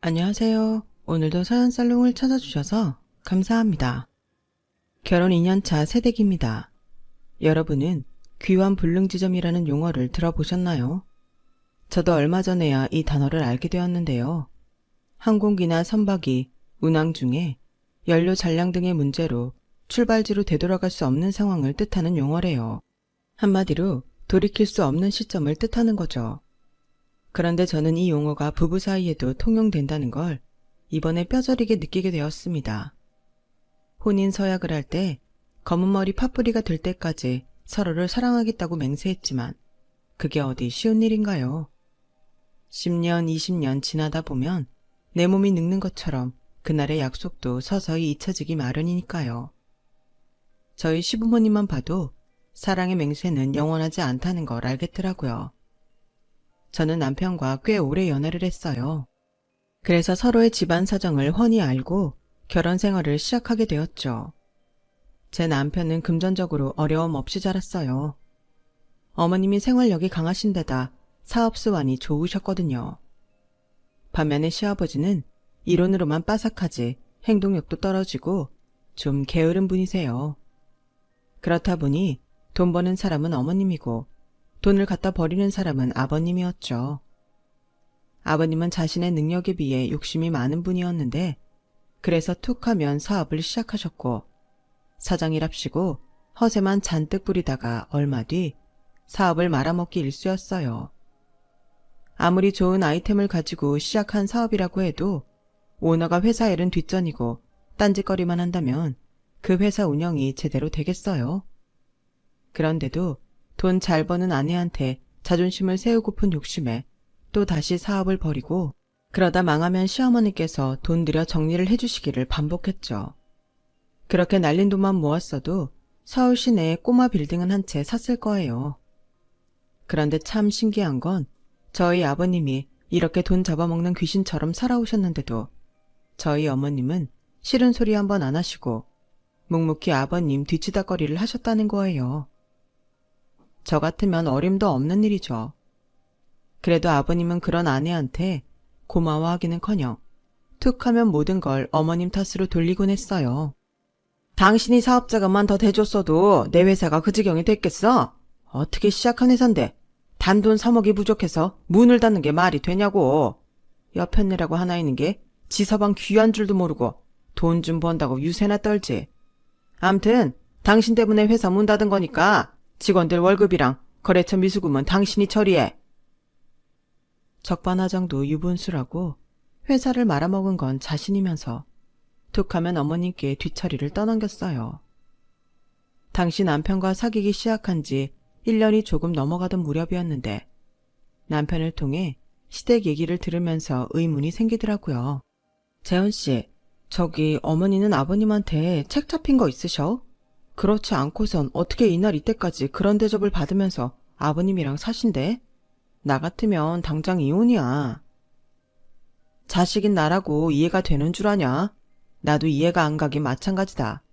안녕하세요. 오늘도 서연살롱을 찾아주셔서 감사합니다. 결혼 2년차 새댁입니다. 여러분은 귀환불능지점이라는 용어를 들어보셨나요? 저도 얼마 전에야 이 단어를 알게 되었는데요. 항공기나 선박이 운항 중에 연료 잔량 등의 문제로 출발지로 되돌아갈 수 없는 상황을 뜻하는 용어래요. 한마디로 돌이킬 수 없는 시점을 뜻하는 거죠. 그런데 저는 이 용어가 부부 사이에도 통용된다는 걸 이번에 뼈저리게 느끼게 되었습니다. 혼인 서약을 할 때 검은 머리 파뿌리가 될 때까지 서로를 사랑하겠다고 맹세했지만 그게 어디 쉬운 일인가요? 10년, 20년 지나다 보면 내 몸이 늙는 것처럼 그날의 약속도 서서히 잊혀지기 마련이니까요. 저희 시부모님만 봐도 사랑의 맹세는 영원하지 않다는 걸 알겠더라고요. 저는 남편과 꽤 오래 연애를 했어요. 그래서 서로의 집안 사정을 훤히 알고 결혼 생활을 시작하게 되었죠. 제 남편은 금전적으로 어려움 없이 자랐어요. 어머님이 생활력이 강하신 데다 사업 수완이 좋으셨거든요. 반면에 시아버지는 이론으로만 빠삭하지 행동력도 떨어지고 좀 게으른 분이세요. 그렇다 보니 돈 버는 사람은 어머님이고 돈을 갖다 버리는 사람은 아버님이었죠. 아버님은 자신의 능력에 비해 욕심이 많은 분이었는데 그래서 툭 하면 사업을 시작하셨고 사장이랍시고 허세만 잔뜩 부리다가 얼마 뒤 사업을 말아먹기 일쑤였어요. 아무리 좋은 아이템을 가지고 시작한 사업이라고 해도 오너가 회사 일은 뒷전이고 딴짓거리만 한다면 그 회사 운영이 제대로 되겠어요? 그런데도 돈 잘 버는 아내한테 자존심을 세우고픈 욕심에 또 다시 사업을 벌이고 그러다 망하면 시어머니께서 돈 들여 정리를 해주시기를 반복했죠. 그렇게 날린 돈만 모았어도 서울 시내에 꼬마 빌딩은 한 채 샀을 거예요. 그런데 참 신기한 건 저희 아버님이 이렇게 돈 잡아먹는 귀신처럼 살아오셨는데도 저희 어머님은 싫은 소리 한 번 안 하시고 묵묵히 아버님 뒤치다거리를 하셨다는 거예요. 저 같으면 어림도 없는 일이죠. 그래도 아버님은 그런 아내한테 고마워하기는커녕 툭 하면 모든 걸 어머님 탓으로 돌리곤 했어요. 당신이 사업자금만 더 대줬어도 내 회사가 그 지경이 됐겠어? 어떻게 시작한 회사인데 단돈 3억이 부족해서 문을 닫는 게 말이 되냐고. 여편네라고 하나 있는 게 지서방 귀한 줄도 모르고 돈 좀 번다고 유세나 떨지. 암튼 당신 때문에 회사 문 닫은 거니까 직원들 월급이랑 거래처 미수금은 당신이 처리해. 적반하장도 유분수라고 회사를 말아먹은 건 자신이면서 툭하면 어머님께 뒷처리를 떠넘겼어요. 당시 남편과 사귀기 시작한 지 1년이 조금 넘어가던 무렵이었는데 남편을 통해 시댁 얘기를 들으면서 의문이 생기더라고요. 재현씨, 저기 어머니는 아버님한테 책 잡힌 거 있으셔? 그렇지 않고선 어떻게 이날 이때까지 그런 대접을 받으면서 아버님이랑 사신대? 나 같으면 당장 이혼이야. 자식인 나라고 이해가 되는 줄 아냐? 나도 이해가 안 가긴 마찬가지다.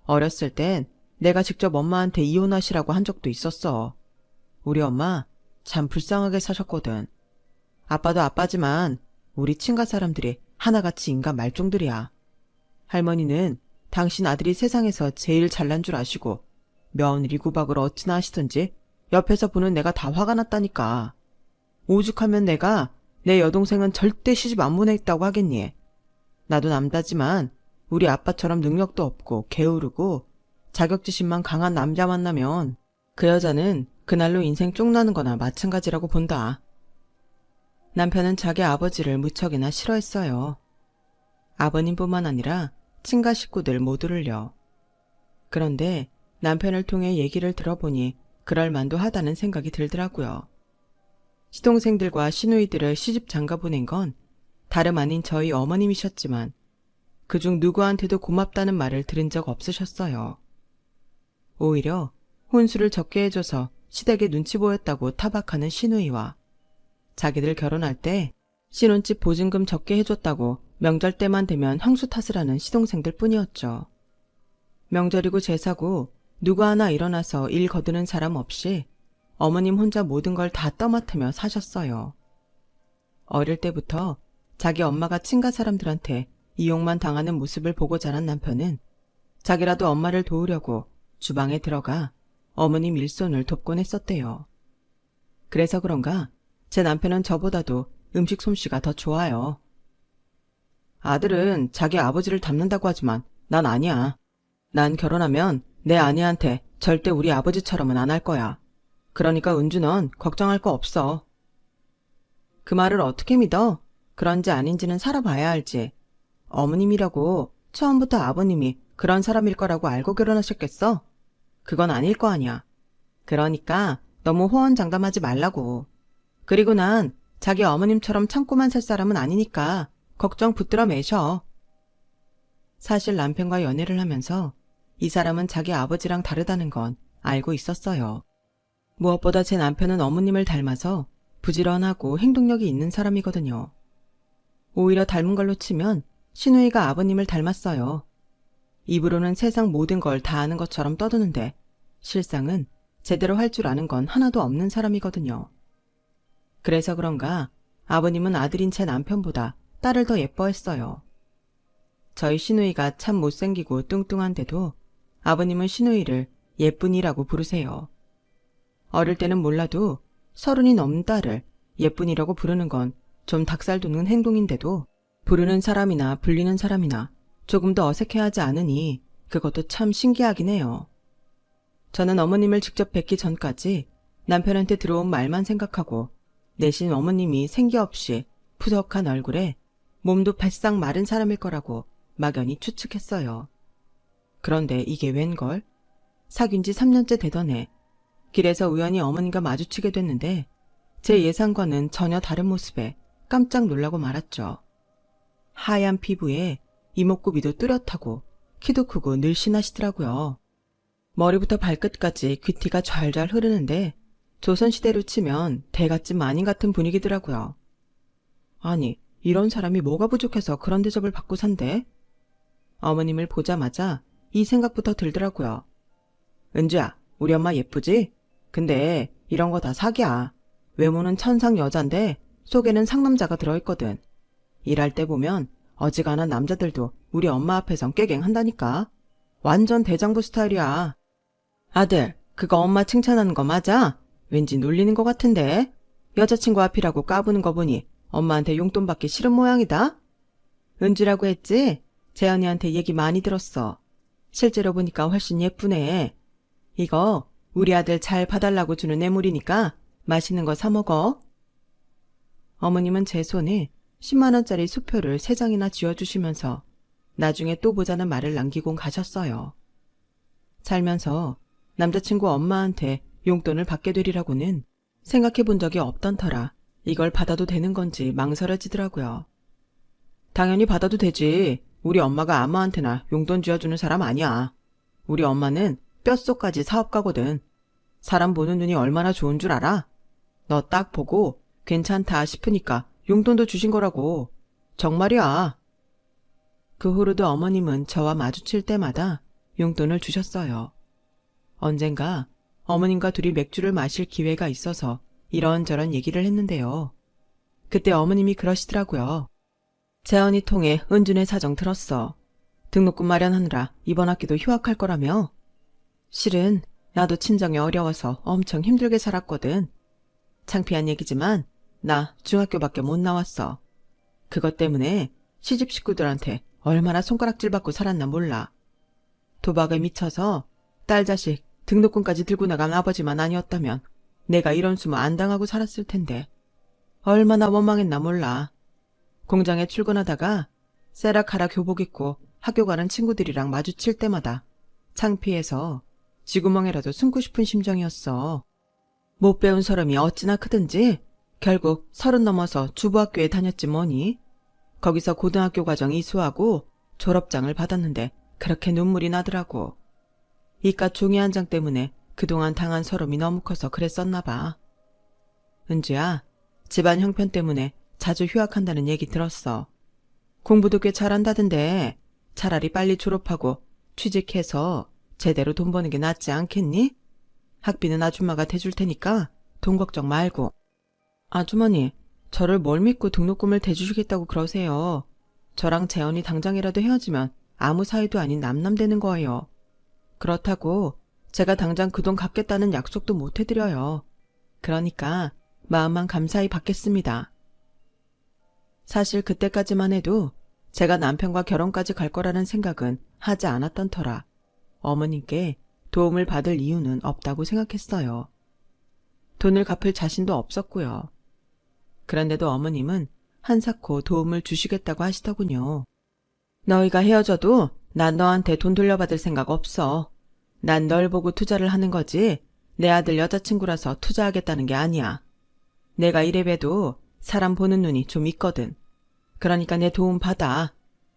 어렸을 땐 내가 직접 엄마한테 이혼하시라고 한 적도 있었어. 우리 엄마 참 불쌍하게 사셨거든. 아빠도 아빠지만 우리 친가 사람들이 하나같이 인간 말종들이야. 할머니는 당신 아들이 세상에서 제일 잘난 줄 아시고 며느리 구박을 어찌나 하시던지 옆에서 보는 내가 다 화가 났다니까. 오죽하면 내가 내 여동생은 절대 시집 안 보내겠다고 하겠니. 나도 남자지만 우리 아빠처럼 능력도 없고 게으르고 자격지심만 강한 남자 만나면 그 여자는 그날로 인생 쪽나는 거나 마찬가지라고 본다. 남편은 자기 아버지를 무척이나 싫어했어요. 아버님뿐만 아니라 친가 식구들 모두를요. 그런데 남편을 통해 얘기를 들어보니 그럴만도 하다는 생각이 들더라고요. 시동생들과 시누이들을 시집 장가 보낸 건 다름 아닌 저희 어머님이셨지만 그중 누구한테도 고맙다는 말을 들은 적 없으셨어요. 오히려 혼수를 적게 해줘서 시댁에 눈치 보였다고 타박하는 시누이와 자기들 결혼할 때 신혼집 보증금 적게 해줬다고 명절 때만 되면 형수 탓을 하는 시동생들 뿐이었죠. 명절이고 제사고 누구 하나 일어나서 일 거두는 사람 없이 어머님 혼자 모든 걸 다 떠맡으며 사셨어요. 어릴 때부터 자기 엄마가 친가 사람들한테 이용만 당하는 모습을 보고 자란 남편은 자기라도 엄마를 도우려고 주방에 들어가 어머님 일손을 돕곤 했었대요. 그래서 그런가 제 남편은 저보다도 음식 솜씨가 더 좋아요. 아들은 자기 아버지를 닮는다고 하지만 난 아니야. 난 결혼하면 내 아내한테 절대 우리 아버지처럼은 안 할 거야. 그러니까 은주 넌 걱정할 거 없어. 그 말을 어떻게 믿어? 그런지 아닌지는 살아봐야 알지. 어머님이라고 처음부터 아버님이 그런 사람일 거라고 알고 결혼하셨겠어? 그건 아닐 거 아니야. 그러니까 너무 호언장담하지 말라고. 그리고 난 자기 어머님처럼 참고만 살 사람은 아니니까 걱정 붙들어 매셔. 사실 남편과 연애를 하면서 이 사람은 자기 아버지랑 다르다는 건 알고 있었어요. 무엇보다 제 남편은 어머님을 닮아서 부지런하고 행동력이 있는 사람이거든요. 오히려 닮은 걸로 치면 시누이가 아버님을 닮았어요. 입으로는 세상 모든 걸 다 아는 것처럼 떠드는데 실상은 제대로 할 줄 아는 건 하나도 없는 사람이거든요. 그래서 그런가 아버님은 아들인 제 남편보다 딸을 더 예뻐했어요. 저희 시누이가 참 못생기고 뚱뚱한데도 아버님은 시누이를 예쁜이라고 부르세요. 어릴 때는 몰라도 30이 넘은 딸을 예쁜이라고 부르는 건 좀 닭살 돋는 행동인데도 부르는 사람이나 불리는 사람이나 조금 더 어색해하지 않으니 그것도 참 신기하긴 해요. 저는 어머님을 직접 뵙기 전까지 남편한테 들어온 말만 생각하고 내심 어머님이 생기 없이 푸석한 얼굴에 몸도 바싹 마른 사람일 거라고 막연히 추측했어요. 그런데 이게 웬걸? 사귄 지 3년째 되던 해 길에서 우연히 어머님과 마주치게 됐는데 제 예상과는 전혀 다른 모습에 깜짝 놀라고 말았죠. 하얀 피부에 이목구비도 뚜렷하고 키도 크고 늘씬하시더라고요. 머리부터 발끝까지 귀티가 잘잘 흐르는데 조선시대로 치면 대갓집 마님 같은 분위기더라고요. 아니, 이런 사람이 뭐가 부족해서 그런 대접을 받고 산대? 어머님을 보자마자 이 생각부터 들더라고요. 은주야, 우리 엄마 예쁘지? 근데 이런 거 다 사기야. 외모는 천상 여잔데 속에는 상남자가 들어있거든. 일할 때 보면 어지간한 남자들도 우리 엄마 앞에선 깨갱한다니까. 완전 대장부 스타일이야. 아들, 그거 엄마 칭찬하는 거 맞아? 왠지 놀리는 거 같은데? 여자친구 앞이라고 까부는 거 보니 엄마한테 용돈 받기 싫은 모양이다? 은주라고 했지? 재현이한테 얘기 많이 들었어. 실제로 보니까 훨씬 예쁘네. 이거 우리 아들 잘 봐달라고 주는 뇌물이니까 맛있는 거 사 먹어. 어머님은 제 손에 10만 원짜리 수표를 3장이나 쥐어주시면서 나중에 또 보자는 말을 남기곤 가셨어요. 살면서 남자친구 엄마한테 용돈을 받게 되리라고는 생각해 본 적이 없던 터라 이걸 받아도 되는 건지 망설여지더라고요. 당연히 받아도 되지. 우리 엄마가 아무한테나 용돈 쥐어주는 사람 아니야. 우리 엄마는 뼛속까지 사업가거든. 사람 보는 눈이 얼마나 좋은 줄 알아? 너 딱 보고 괜찮다 싶으니까 용돈도 주신 거라고. 정말이야. 그 후로도 어머님은 저와 마주칠 때마다 용돈을 주셨어요. 언젠가 어머님과 둘이 맥주를 마실 기회가 있어서 이런저런 얘기를 했는데요. 그때 어머님이 그러시더라고요. 재현이 통해 은준의 사정 들었어. 등록금 마련하느라 이번 학기도 휴학할 거라며. 실은 나도 친정이 어려워서 엄청 힘들게 살았거든. 창피한 얘기지만 나 중학교밖에 못 나왔어. 그것 때문에 시집 식구들한테 얼마나 손가락질 받고 살았나 몰라. 도박에 미쳐서 딸 자식 등록금까지 들고 나간 아버지만 아니었다면 내가 이런 수모 안 당하고 살았을 텐데 얼마나 원망했나 몰라. 공장에 출근하다가 세라카라 교복 입고 학교 가는 친구들이랑 마주칠 때마다 창피해서 쥐구멍에라도 숨고 싶은 심정이었어. 못 배운 사람이 어찌나 크든지 결국 30 넘어서 주부학교에 다녔지 뭐니. 거기서 고등학교 과정 이수하고 졸업장을 받았는데 그렇게 눈물이 나더라고. 이깟 종이 한 장 때문에 그동안 당한 서름이 너무 커서 그랬었나 봐. 은주야, 집안 형편 때문에 자주 휴학한다는 얘기 들었어. 공부도 꽤 잘한다던데 차라리 빨리 졸업하고 취직해서 제대로 돈 버는 게 낫지 않겠니? 학비는 아줌마가 대줄 테니까 돈 걱정 말고. 아주머니, 저를 뭘 믿고 등록금을 대주시겠다고 그러세요. 저랑 재현이 당장이라도 헤어지면 아무 사이도 아닌 남남되는 거예요. 그렇다고 제가 당장 그 돈 갚겠다는 약속도 못 해드려요. 그러니까 마음만 감사히 받겠습니다. 사실 그때까지만 해도 제가 남편과 결혼까지 갈 거라는 생각은 하지 않았던 터라 어머님께 도움을 받을 이유는 없다고 생각했어요. 돈을 갚을 자신도 없었고요. 그런데도 어머님은 한사코 도움을 주시겠다고 하시더군요. 너희가 헤어져도 난 너한테 돈 돌려받을 생각 없어. 난 널 보고 투자를 하는 거지 내 아들 여자친구라서 투자하겠다는 게 아니야. 내가 이래봬도 사람 보는 눈이 좀 있거든. 그러니까 내 도움 받아.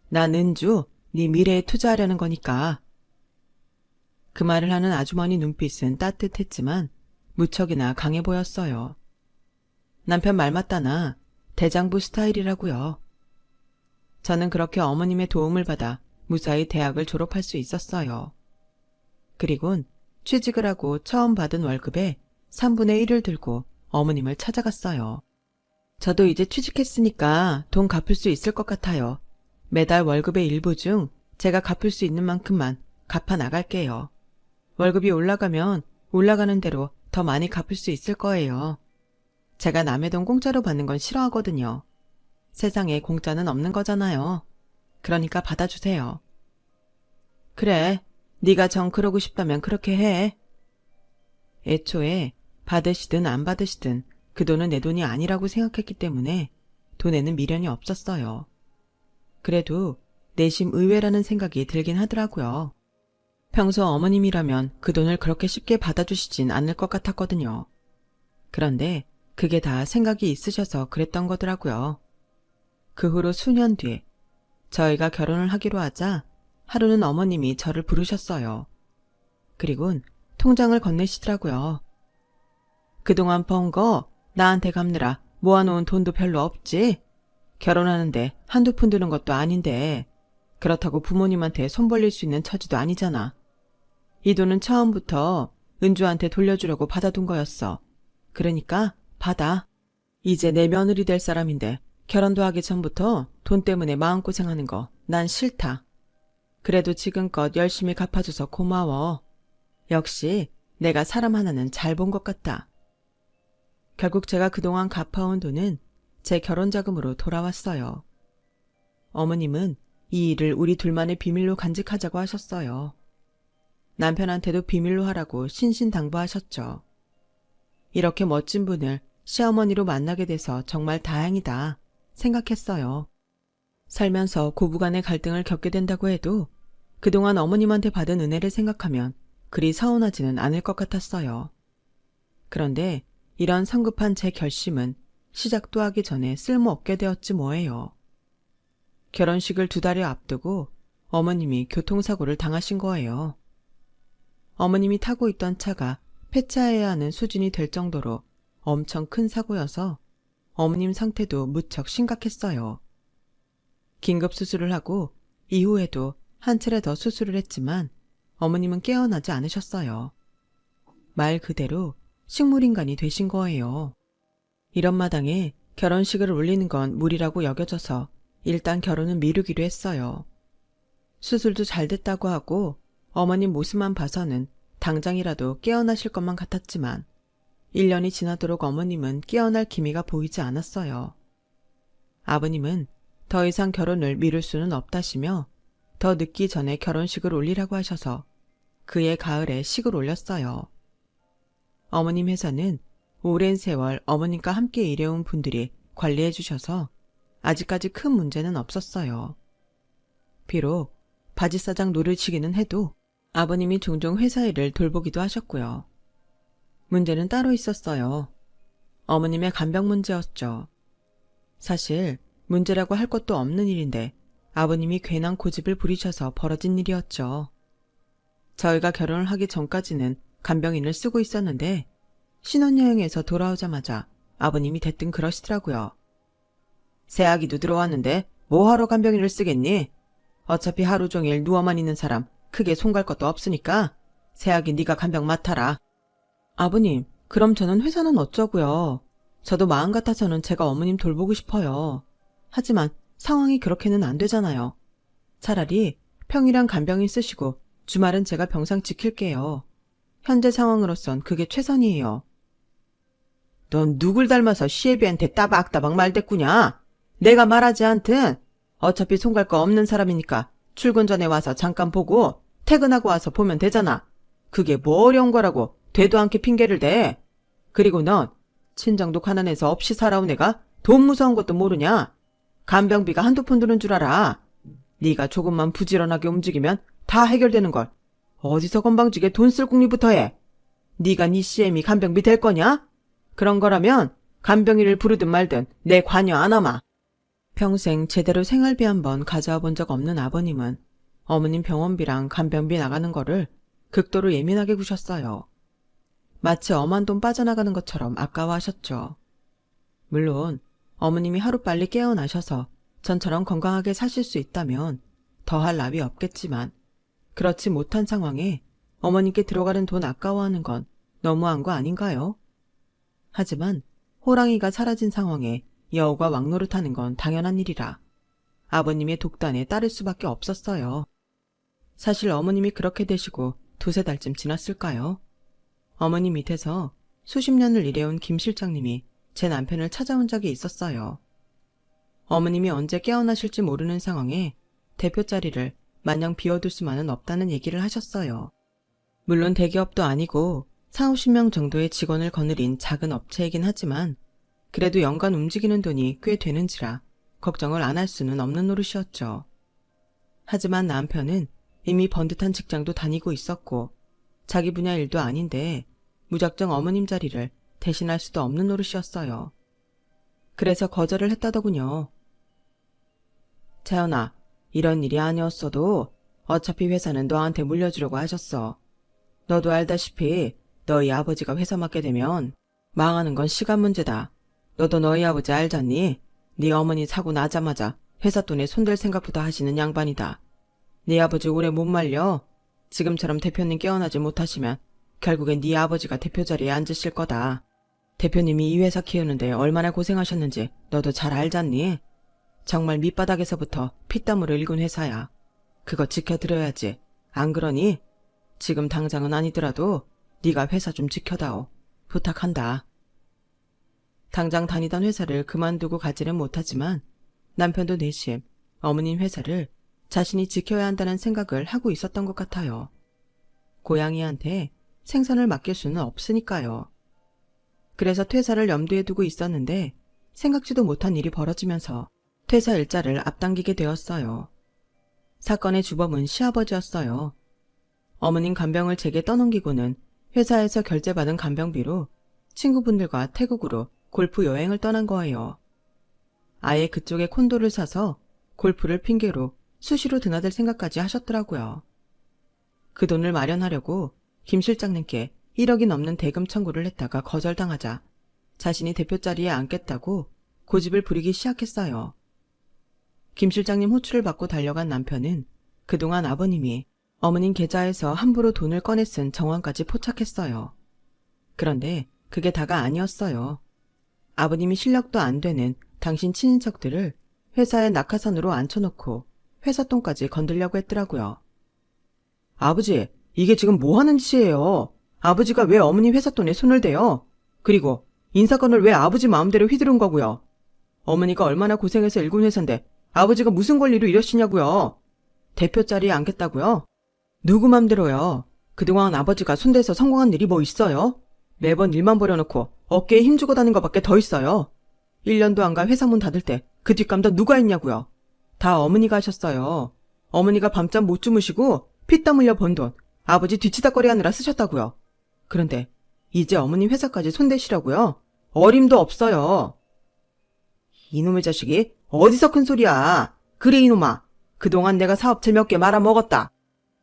난 은주 네 미래에 투자하려는 거니까. 그 말을 하는 아주머니 눈빛은 따뜻했지만 무척이나 강해 보였어요. 남편 말 맞다나 대장부 스타일이라고요. 저는 그렇게 어머님의 도움을 받아 무사히 대학을 졸업할 수 있었어요. 그리곤 취직을 하고 처음 받은 월급의 3분의 1을 들고 어머님을 찾아갔어요. 저도 이제 취직했으니까 돈 갚을 수 있을 것 같아요. 매달 월급의 일부 중 제가 갚을 수 있는 만큼만 갚아 나갈게요. 월급이 올라가면 올라가는 대로 더 많이 갚을 수 있을 거예요. 제가 남의 돈 공짜로 받는 건 싫어하거든요. 세상에 공짜는 없는 거잖아요. 그러니까 받아주세요. 그래, 네가 정 그러고 싶다면 그렇게 해. 애초에 받으시든 안 받으시든 그 돈은 내 돈이 아니라고 생각했기 때문에 돈에는 미련이 없었어요. 그래도 내심 의외라는 생각이 들긴 하더라고요. 평소 어머님이라면 그 돈을 그렇게 쉽게 받아주시진 않을 것 같았거든요. 그런데 그게 다 생각이 있으셔서 그랬던 거더라고요. 그 후로 수년 뒤에 저희가 결혼을 하기로 하자 하루는 어머님이 저를 부르셨어요. 그리곤 통장을 건네시더라고요. 그동안 번 거 나한테 갚느라 모아놓은 돈도 별로 없지? 결혼하는데 한두 푼 드는 것도 아닌데 그렇다고 부모님한테 손 벌릴 수 있는 처지도 아니잖아. 이 돈은 처음부터 은주한테 돌려주려고 받아둔 거였어. 그러니까 받아. 이제 내 며느리 될 사람인데 결혼도 하기 전부터 돈 때문에 마음고생하는 거 난 싫다. 그래도 지금껏 열심히 갚아줘서 고마워. 역시 내가 사람 하나는 잘 본 것 같다. 결국 제가 그동안 갚아온 돈은 제 결혼자금으로 돌아왔어요. 어머님은 이 일을 우리 둘만의 비밀로 간직하자고 하셨어요. 남편한테도 비밀로 하라고 신신당부하셨죠. 이렇게 멋진 분을 시어머니로 만나게 돼서 정말 다행이다 생각했어요. 살면서 고부간의 갈등을 겪게 된다고 해도 그동안 어머님한테 받은 은혜를 생각하면 그리 서운하지는 않을 것 같았어요. 그런데 이런 성급한 제 결심은 시작도 하기 전에 쓸모없게 되었지 뭐예요. 결혼식을 2달여 앞두고 어머님이 교통사고를 당하신 거예요. 어머님이 타고 있던 차가 폐차해야 하는 수준이 될 정도로 엄청 큰 사고여서 어머님 상태도 무척 심각했어요. 긴급 수술을 하고 이후에도 한 차례 더 수술을 했지만 어머님은 깨어나지 않으셨어요. 말 그대로 식물인간이 되신 거예요. 이런 마당에 결혼식을 올리는 건 무리라고 여겨져서 일단 결혼은 미루기로 했어요. 수술도 잘 됐다고 하고 어머님 모습만 봐서는 당장이라도 깨어나실 것만 같았지만 1년이 지나도록 어머님은 깨어날 기미가 보이지 않았어요. 아버님은 더 이상 결혼을 미룰 수는 없다시며 더 늦기 전에 결혼식을 올리라고 하셔서 그해 가을에 식을 올렸어요. 어머님 회사는 오랜 세월 어머님과 함께 일해온 분들이 관리해 주셔서 아직까지 큰 문제는 없었어요. 비록 바지사장 노릇이기는 해도 아버님이 종종 회사 일을 돌보기도 하셨고요. 문제는 따로 있었어요. 어머님의 간병 문제였죠. 사실 문제라고 할 것도 없는 일인데 아버님이 괜한 고집을 부리셔서 벌어진 일이었죠. 저희가 결혼을 하기 전까지는 간병인을 쓰고 있었는데 신혼여행에서 돌아오자마자 아버님이 대뜸 그러시더라고요. 새아기도 들어왔는데 뭐하러 간병인을 쓰겠니? 어차피 하루 종일 누워만 있는 사람 크게 손갈 것도 없으니까 새아기 네가 간병 맡아라. 아버님, 그럼 저는 회사는 어쩌고요? 저도 마음 같아서는 제가 어머님 돌보고 싶어요. 하지만 상황이 그렇게는 안 되잖아요. 차라리 평일엔 간병인 쓰시고 주말은 제가 병상 지킬게요. 현재 상황으로선 그게 최선이에요. 넌 누굴 닮아서 시애비한테 따박따박 말대꾸냐? 내가 말하지 않든 어차피 손갈 거 없는 사람이니까 출근 전에 와서 잠깐 보고 퇴근하고 와서 보면 되잖아. 그게 뭐 어려운 거라고 되도 않게 핑계를 대. 그리고 넌 친정도 가난해서 없이 살아온 애가 돈 무서운 것도 모르냐? 간병비가 한두 푼 드는 줄 알아. 네가 조금만 부지런하게 움직이면 다 해결되는 걸. 어디서 건방지게 돈 쓸 궁리부터 해. 네가 네 CM이 간병비 될 거냐? 그런 거라면 간병이를 부르든 말든 내 관여 안 하마. 평생 제대로 생활비 한 번 가져와 본 적 없는 아버님은 어머님 병원비랑 간병비 나가는 거를 극도로 예민하게 구셨어요. 마치 엄한 돈 빠져나가는 것처럼 아까워하셨죠. 물론 어머님이 하루빨리 깨어나셔서 전처럼 건강하게 사실 수 있다면 더할 나위 없겠지만 그렇지 못한 상황에 어머님께 들어가는 돈 아까워하는 건 너무한 거 아닌가요? 하지만 호랑이가 사라진 상황에 여우가 왕노릇하는 건 당연한 일이라 아버님의 독단에 따를 수밖에 없었어요. 사실 어머님이 그렇게 되시고 두세 달쯤 지났을까요? 어머니 밑에서 수십 년을 일해온 김 실장님이 제 남편을 찾아온 적이 있었어요. 어머님이 언제 깨어나실지 모르는 상황에 대표 자리를 마냥 비워둘 수만은 없다는 얘기를 하셨어요. 물론 대기업도 아니고 40~50명 정도의 직원을 거느린 작은 업체이긴 하지만 그래도 연간 움직이는 돈이 꽤 되는지라 걱정을 안 할 수는 없는 노릇이었죠. 하지만 남편은 이미 번듯한 직장도 다니고 있었고 자기 분야 일도 아닌데 무작정 어머님 자리를 대신할 수도 없는 노릇이었어요. 그래서 거절을 했다더군요. 차연아, 이런 일이 아니었어도 어차피 회사는 너한테 물려주려고 하셨어. 너도 알다시피 너희 아버지가 회사 맡게 되면 망하는 건 시간 문제다. 너도 너희 아버지 알잖니? 네 어머니 사고 나자마자 회사 돈에 손댈 생각부터 하시는 양반이다. 네 아버지 오래 못 말려. 지금처럼 대표님 깨어나지 못하시면 결국엔 네 아버지가 대표 자리에 앉으실 거다. 대표님이 이 회사 키우는데 얼마나 고생하셨는지 너도 잘 알잖니? 정말 밑바닥에서부터 피땀으로 일군 회사야. 그거 지켜드려야지. 안 그러니? 지금 당장은 아니더라도 네가 회사 좀 지켜다오. 부탁한다. 당장 다니던 회사를 그만두고 가지는 못하지만 남편도 내심 어머님 회사를 자신이 지켜야 한다는 생각을 하고 있었던 것 같아요. 고양이한테 생선을 맡길 수는 없으니까요. 그래서 퇴사를 염두에 두고 있었는데 생각지도 못한 일이 벌어지면서 퇴사 일자를 앞당기게 되었어요. 사건의 주범은 시아버지였어요. 어머님 간병을 제게 떠넘기고는 회사에서 결제받은 간병비로 친구분들과 태국으로 골프 여행을 떠난 거예요. 아예 그쪽에 콘도를 사서 골프를 핑계로 수시로 드나들 생각까지 하셨더라고요. 그 돈을 마련하려고 김 실장님께 1억이 넘는 대금 청구를 했다가 거절당하자 자신이 대표 자리에 앉겠다고 고집을 부리기 시작했어요. 김 실장님 호출을 받고 달려간 남편은 그동안 아버님이 어머님 계좌에서 함부로 돈을 꺼내 쓴 정황까지 포착했어요. 그런데 그게 다가 아니었어요. 아버님이 실력도 안 되는 당신 친인척들을 회사에 낙하산으로 앉혀놓고 회사 돈까지 건들려고 했더라고요. 아버지, 이게 지금 뭐 하는 짓이에요? 아버지가 왜 어머니 회사 돈에 손을 대요? 그리고 인사권을 왜 아버지 마음대로 휘두른 거고요? 어머니가 얼마나 고생해서 일군 회사인데 아버지가 무슨 권리로 이러시냐고요? 대표 자리에 앉겠다고요? 누구 맘대로요? 그동안 아버지가 손대서 성공한 일이 뭐 있어요? 매번 일만 벌여놓고 어깨에 힘주고 다닌 것밖에 더 있어요. 1년도 안 가 회사 문 닫을 때 그 뒷감당 누가 했냐고요? 다 어머니가 하셨어요. 어머니가 밤잠 못 주무시고 피땀 흘려 번 돈 아버지 뒤치다꺼리 하느라 쓰셨다고요. 그런데 이제 어머님 회사까지 손대시라고요? 어림도 없어요. 이놈의 자식이 어디서 큰 소리야. 그래 이놈아. 그동안 내가 사업체 몇 개 말아먹었다.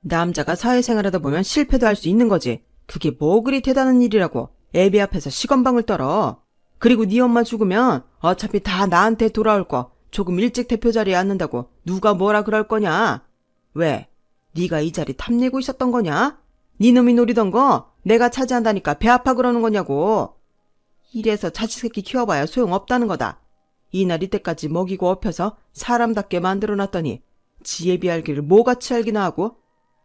남자가 사회생활하다 보면 실패도 할 수 있는 거지. 그게 뭐 그리 대단한 일이라고 애비 앞에서 시건방을 떨어. 그리고 네 엄마 죽으면 어차피 다 나한테 돌아올 거 조금 일찍 대표 자리에 앉는다고 누가 뭐라 그럴 거냐? 왜? 네가 이 자리 탐내고 있었던 거냐? 네 놈이 노리던 거 내가 차지한다니까 배 아파 그러는 거냐고. 이래서 자식 새끼 키워봐야 소용없다는 거다. 이날 이때까지 먹이고 업혀서 사람답게 만들어놨더니 지에 비할 길을 뭐같이 알기나 하고.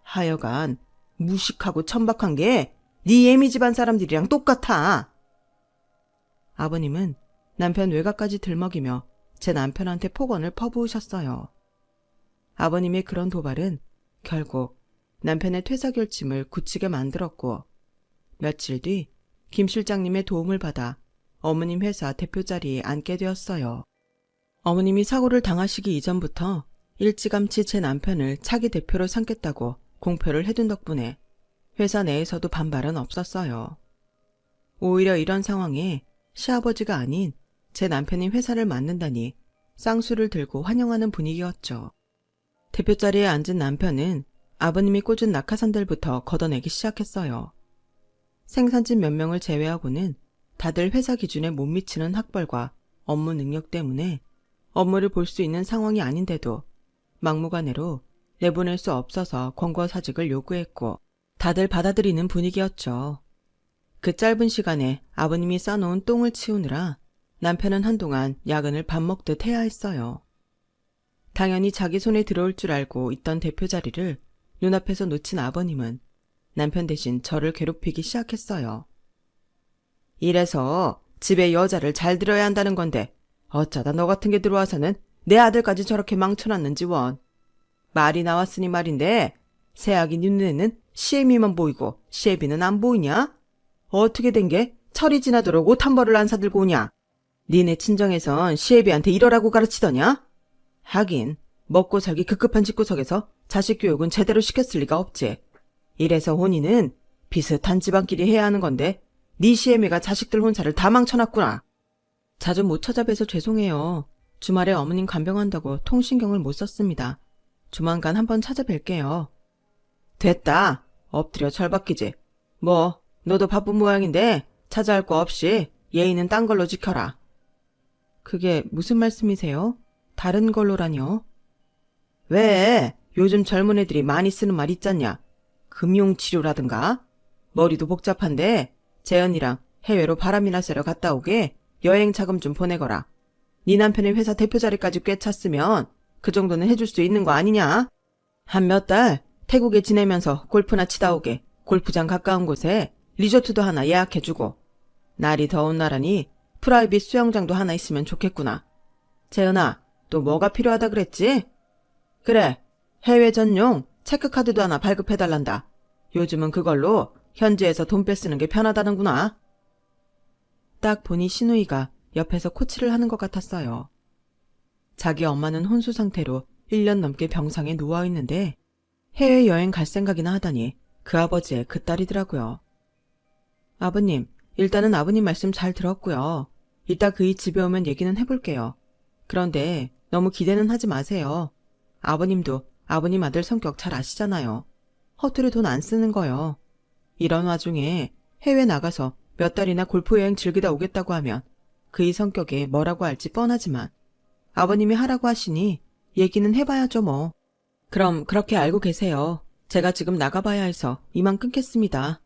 하여간 무식하고 천박한 게 네 애미 집안 사람들이랑 똑같아. 아버님은 남편 외가까지 들먹이며 제 남편한테 폭언을 퍼부으셨어요. 아버님의 그런 도발은 결국 남편의 퇴사 결심을 굳히게 만들었고, 며칠 뒤 김 실장님의 도움을 받아 어머님 회사 대표 자리에 앉게 되었어요. 어머님이 사고를 당하시기 이전부터 일찌감치 제 남편을 차기 대표로 삼겠다고 공표를 해둔 덕분에 회사 내에서도 반발은 없었어요. 오히려 이런 상황에 시아버지가 아닌 제 남편이 회사를 맡는다니 쌍수를 들고 환영하는 분위기였죠. 대표 자리에 앉은 남편은 아버님이 꽂은 낙하산들부터 걷어내기 시작했어요. 생산진 몇 명을 제외하고는 다들 회사 기준에 못 미치는 학벌과 업무 능력 때문에 업무를 볼 수 있는 상황이 아닌데도 막무가내로 내보낼 수 없어서 권고사직을 요구했고, 다들 받아들이는 분위기였죠. 그 짧은 시간에 아버님이 싸놓은 똥을 치우느라 남편은 한동안 야근을 밥 먹듯 해야 했어요. 당연히 자기 손에 들어올 줄 알고 있던 대표 자리를 눈앞에서 놓친 아버님은 남편 대신 저를 괴롭히기 시작했어요. 이래서 집에 여자를 잘 들여야 한다는 건데 어쩌다 너 같은 게 들어와서는 내 아들까지 저렇게 망쳐놨는지 원. 말이 나왔으니 말인데 새아기 눈에는 시애미만 보이고 시애비는 안 보이냐? 어떻게 된 게 철이 지나도록 옷 한 벌을 안 사들고 오냐? 니네 친정에선 시애비한테 이러라고 가르치더냐? 하긴 먹고 살기 급급한 집구석에서 자식 교육은 제대로 시켰을 리가 없지. 이래서 혼인은 비슷한 집안끼리 해야 하는 건데 네 시애미가 자식들 혼사를 다 망쳐놨구나. 자주 못 찾아뵈서 죄송해요. 주말에 어머님 간병한다고 통신경을 못 썼습니다. 조만간 한번 찾아뵐게요. 됐다. 엎드려 절박히지. 뭐 너도 바쁜 모양인데 찾아할 거 없이 예의는 딴 걸로 지켜라. 그게 무슨 말씀이세요? 다른 걸로라뇨? 왜? 요즘 젊은 애들이 많이 쓰는 말 있잖냐. 금융치료라든가. 머리도 복잡한데 재현이랑 해외로 바람이나 쐬러 갔다 오게 여행 자금 좀 보내거라. 네 남편의 회사 대표 자리까지 꿰찼으면 그 정도는 해줄 수 있는 거 아니냐? 한 몇 달 태국에 지내면서 골프나 치다 오게 골프장 가까운 곳에 리조트도 하나 예약해주고, 날이 더운 나라니 프라이빗 수영장도 하나 있으면 좋겠구나. 재은아, 또 뭐가 필요하다 그랬지? 그래, 해외 전용 체크카드도 하나 발급해달란다. 요즘은 그걸로 현지에서 돈 빼쓰는 게 편하다는구나. 딱 보니 시누이가 옆에서 코치를 하는 것 같았어요. 자기 엄마는 혼수 상태로 1년 넘게 병상에 누워있는데 해외여행 갈 생각이나 하다니 그 아버지의 그 딸이더라고요. 아버님, 일단은 아버님 말씀 잘 들었고요. 이따 그이 집에 오면 얘기는 해볼게요. 그런데 너무 기대는 하지 마세요. 아버님도 아버님 아들 성격 잘 아시잖아요. 허투루 돈 안 쓰는 거요. 이런 와중에 해외 나가서 몇 달이나 골프 여행 즐기다 오겠다고 하면 그이 성격에 뭐라고 할지 뻔하지만 아버님이 하라고 하시니 얘기는 해봐야죠 뭐. 그럼 그렇게 알고 계세요. 제가 지금 나가봐야 해서 이만 끊겠습니다.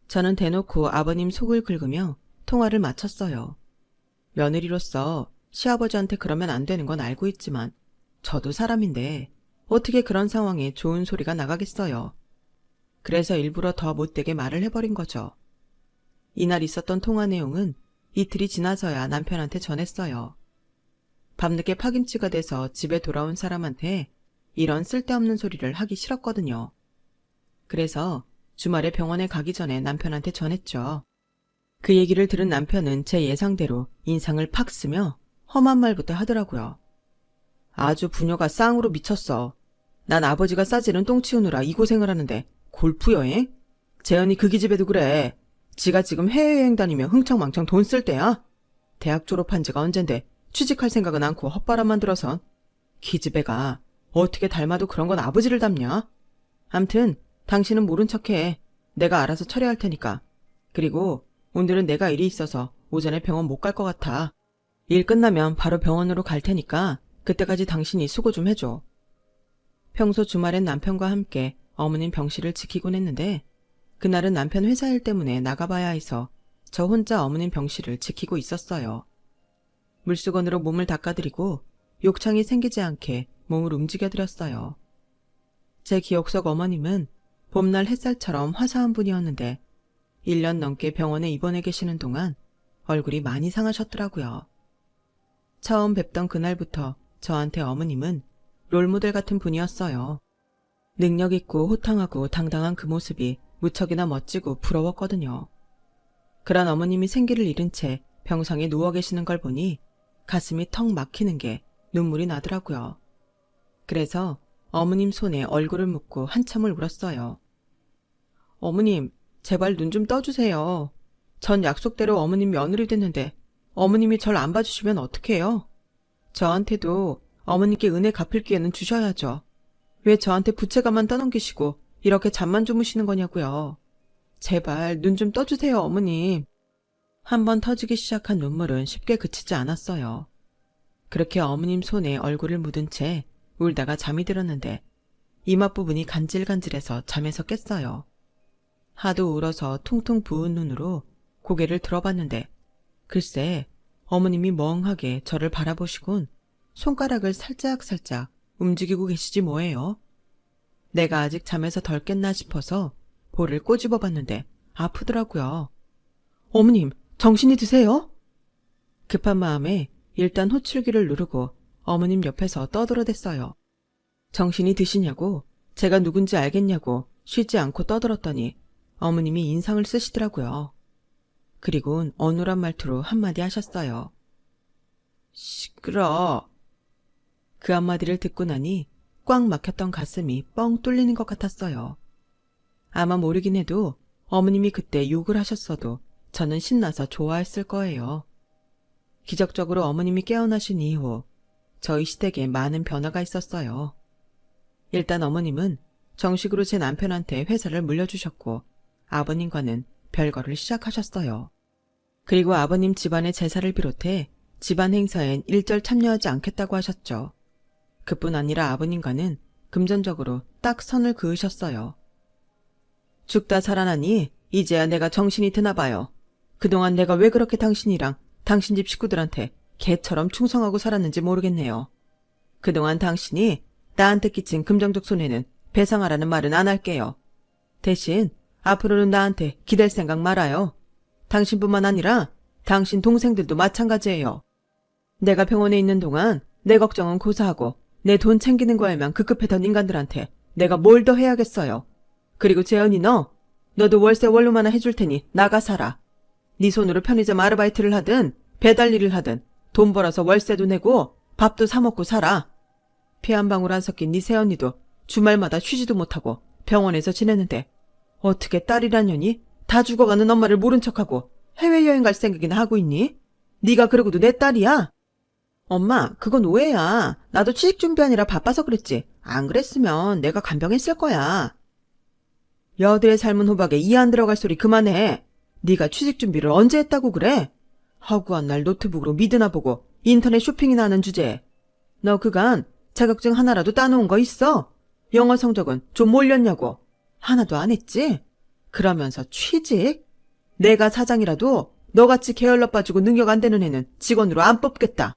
저는 대놓고 아버님 속을 긁으며 통화를 마쳤어요. 며느리로서 시아버지한테 그러면 안 되는 건 알고 있지만 저도 사람인데 어떻게 그런 상황에 좋은 소리가 나가겠어요. 그래서 일부러 더 못되게 말을 해버린 거죠. 이날 있었던 통화 내용은 이틀이 지나서야 남편한테 전했어요. 밤늦게 파김치가 돼서 집에 돌아온 사람한테 이런 쓸데없는 소리를 하기 싫었거든요. 그래서 주말에 병원에 가기 전에 남편한테 전했죠. 그 얘기를 들은 남편은 제 예상대로 인상을 팍 쓰며 험한 말부터 하더라고요. 아주 부녀가 쌍으로 미쳤어. 난 아버지가 싸지는 똥 치우느라 이 고생을 하는데 골프 여행? 재현이 그 기집애도 그래. 지가 지금 해외여행 다니며 흥청망청 돈 쓸 때야? 대학 졸업한 지가 언젠데 취직할 생각은 않고 헛바람만 들어선. 기집애가 어떻게 닮아도 그런 건 아버지를 닮냐? 암튼 당신은 모른 척해. 내가 알아서 처리할 테니까. 그리고 오늘은 내가 일이 있어서 오전에 병원 못 갈 것 같아. 일 끝나면 바로 병원으로 갈 테니까 그때까지 당신이 수고 좀 해줘. 평소 주말엔 남편과 함께 어머님 병실을 지키곤 했는데 그날은 남편 회사 일 때문에 나가봐야 해서 저 혼자 어머님 병실을 지키고 있었어요. 물수건으로 몸을 닦아드리고 욕창이 생기지 않게 몸을 움직여드렸어요. 제 기억 속 어머님은 봄날 햇살처럼 화사한 분이었는데 1년 넘게 병원에 입원해 계시는 동안 얼굴이 많이 상하셨더라고요. 처음 뵙던 그날부터 저한테 어머님은 롤모델 같은 분이었어요. 능력 있고 호탕하고 당당한 그 모습이 무척이나 멋지고 부러웠거든요. 그런 어머님이 생기를 잃은 채 병상에 누워 계시는 걸 보니 가슴이 턱 막히는 게 눈물이 나더라고요. 그래서 어머님 손에 얼굴을 묻고 한참을 울었어요. 어머님, 제발 눈 좀 떠주세요. 전 약속대로 어머님 며느리 됐는데 어머님이 절 안 봐주시면 어떡해요? 저한테도 어머님께 은혜 갚을 기회는 주셔야죠. 왜 저한테 부채감만 떠넘기시고 이렇게 잠만 주무시는 거냐고요. 제발 눈 좀 떠주세요, 어머님. 한번 터지기 시작한 눈물은 쉽게 그치지 않았어요. 그렇게 어머님 손에 얼굴을 묻은 채 울다가 잠이 들었는데 이마 부분이 간질간질해서 잠에서 깼어요. 하도 울어서 퉁퉁 부은 눈으로 고개를 들어봤는데 글쎄 어머님이 멍하게 저를 바라보시곤 손가락을 살짝살짝 움직이고 계시지 뭐예요. 내가 아직 잠에서 덜 깼나 싶어서 볼을 꼬집어 봤는데 아프더라고요. 어머님, 정신이 드세요? 급한 마음에 일단 호출기를 누르고 어머님 옆에서 떠들어댔어요. 정신이 드시냐고, 제가 누군지 알겠냐고 쉬지 않고 떠들었더니 어머님이 인상을 쓰시더라고요. 그리곤 어눌한 말투로 한마디 하셨어요. 시끄러. 그 한마디를 듣고 나니 꽉 막혔던 가슴이 뻥 뚫리는 것 같았어요. 아마 모르긴 해도 어머님이 그때 욕을 하셨어도 저는 신나서 좋아했을 거예요. 기적적으로 어머님이 깨어나신 이후 저희 시댁에 많은 변화가 있었어요. 일단 어머님은 정식으로 제 남편한테 회사를 물려주셨고 아버님과는 별거를 시작하셨어요. 그리고 아버님 집안의 제사를 비롯해 집안 행사엔 일절 참여하지 않겠다고 하셨죠. 그뿐 아니라 아버님과는 금전적으로 딱 선을 그으셨어요. 죽다 살아나니 이제야 내가 정신이 드나 봐요. 그동안 내가 왜 그렇게 당신이랑 당신 집 식구들한테 개처럼 충성하고 살았는지 모르겠네요. 그동안 당신이 나한테 끼친 금전적 손해는 배상하라는 말은 안 할게요. 대신 앞으로는 나한테 기댈 생각 말아요. 당신뿐만 아니라 당신 동생들도 마찬가지예요. 내가 병원에 있는 동안 내 걱정은 고사하고 내 돈 챙기는 거에만 급급했던 인간들한테 내가 뭘 더 해야겠어요. 그리고 재현이 너도 월세 원로만 해줄 테니 나가 살아. 네 손으로 편의점 아르바이트를 하든 배달 일을 하든 돈 벌어서 월세도 내고 밥도 사 먹고 살아. 피 한 방울 안 섞인 네 새언니도 주말마다 쉬지도 못하고 병원에서 지내는데 어떻게 딸이란 년이 다 죽어가는 엄마를 모른 척하고 해외여행 갈 생각이나 하고 있니? 네가 그러고도 내 딸이야? 엄마, 그건 오해야. 나도 취직 준비하느라 바빠서 그랬지. 안 그랬으면 내가 간병했을 거야. 여드의 삶은 호박에 이 안 들어갈 소리 그만해. 네가 취직 준비를 언제 했다고 그래? 허구한 날 노트북으로 미드나 보고 인터넷 쇼핑이나 하는 주제에. 너 그간 자격증 하나라도 따놓은 거 있어? 영어 성적은 좀 올렸냐고. 하나도 안 했지? 그러면서 취직? 내가 사장이라도 너같이 게을러 빠지고 능력 안 되는 애는 직원으로 안 뽑겠다.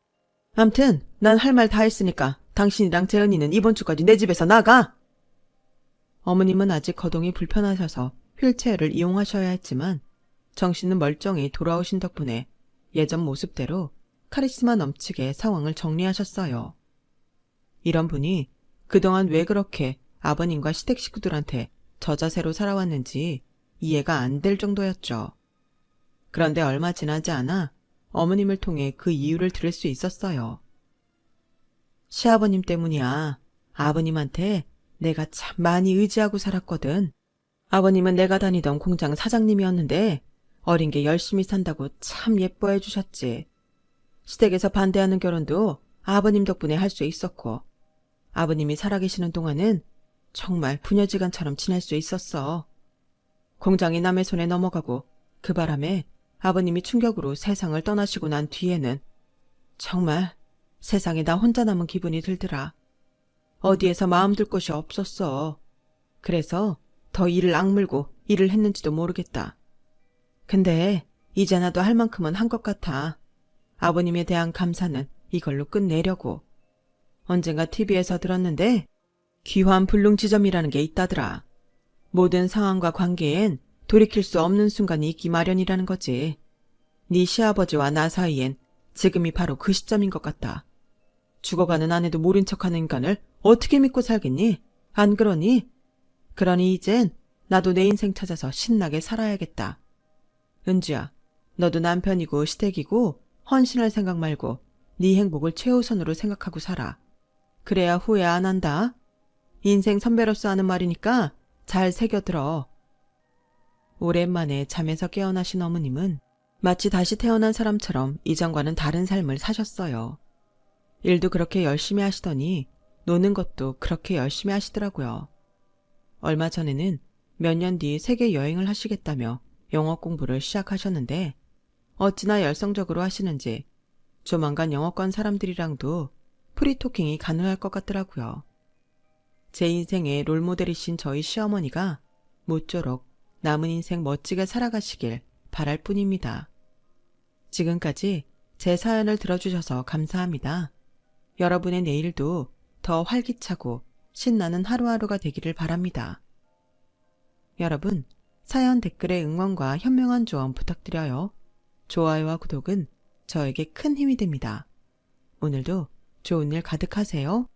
암튼 난 할 말 다 했으니까 당신이랑 재은이는 이번 주까지 내 집에서 나가. 어머님은 아직 거동이 불편하셔서 휠체어를 이용하셔야 했지만 정신은 멀쩡히 돌아오신 덕분에 예전 모습대로 카리스마 넘치게 상황을 정리하셨어요. 이런 분이 그동안 왜 그렇게 아버님과 시댁 식구들한테 저자세로 살아왔는지 이해가 안 될 정도였죠. 그런데 얼마 지나지 않아 어머님을 통해 그 이유를 들을 수 있었어요. 시아버님 때문이야. 아버님한테 내가 참 많이 의지하고 살았거든. 아버님은 내가 다니던 공장 사장님이었는데 어린 게 열심히 산다고 참 예뻐해 주셨지. 시댁에서 반대하는 결혼도 아버님 덕분에 할 수 있었고 아버님이 살아계시는 동안은 정말 부녀지간처럼 지낼 수 있었어. 공장이 남의 손에 넘어가고 그 바람에 아버님이 충격으로 세상을 떠나시고 난 뒤에는 정말 세상에 나 혼자 남은 기분이 들더라. 어디에서 마음 둘 곳이 없었어. 그래서 더 이를 악물고 일을 했는지도 모르겠다. 근데 이제 나도 할 만큼은 한 것 같아. 아버님에 대한 감사는 이걸로 끝내려고. 언젠가 TV에서 들었는데 귀환 불능지점이라는 게 있다더라. 모든 상황과 관계엔 돌이킬 수 없는 순간이 있기 마련이라는 거지. 네 시아버지와 나 사이엔 지금이 바로 그 시점인 것 같다. 죽어가는 아내도 모른 척하는 인간을 어떻게 믿고 살겠니? 안 그러니? 그러니 이젠 나도 내 인생 찾아서 신나게 살아야겠다. 은주야, 너도 남편이고 시댁이고 헌신할 생각 말고 네 행복을 최우선으로 생각하고 살아. 그래야 후회 안 한다. 인생 선배로서 하는 말이니까 잘 새겨들어. 오랜만에 잠에서 깨어나신 어머님은 마치 다시 태어난 사람처럼 이전과는 다른 삶을 사셨어요. 일도 그렇게 열심히 하시더니 노는 것도 그렇게 열심히 하시더라고요. 얼마 전에는 몇 년 뒤 세계 여행을 하시겠다며 영어 공부를 시작하셨는데 어찌나 열성적으로 하시는지 조만간 영어권 사람들이랑도 프리토킹이 가능할 것 같더라고요. 제 인생의 롤모델이신 저희 시어머니가 모쪼록 남은 인생 멋지게 살아가시길 바랄 뿐입니다. 지금까지 제 사연을 들어주셔서 감사합니다. 여러분의 내일도 더 활기차고 신나는 하루하루가 되기를 바랍니다. 여러분, 사연 댓글에 응원과 현명한 조언 부탁드려요. 좋아요와 구독은 저에게 큰 힘이 됩니다. 오늘도 좋은 일 가득하세요.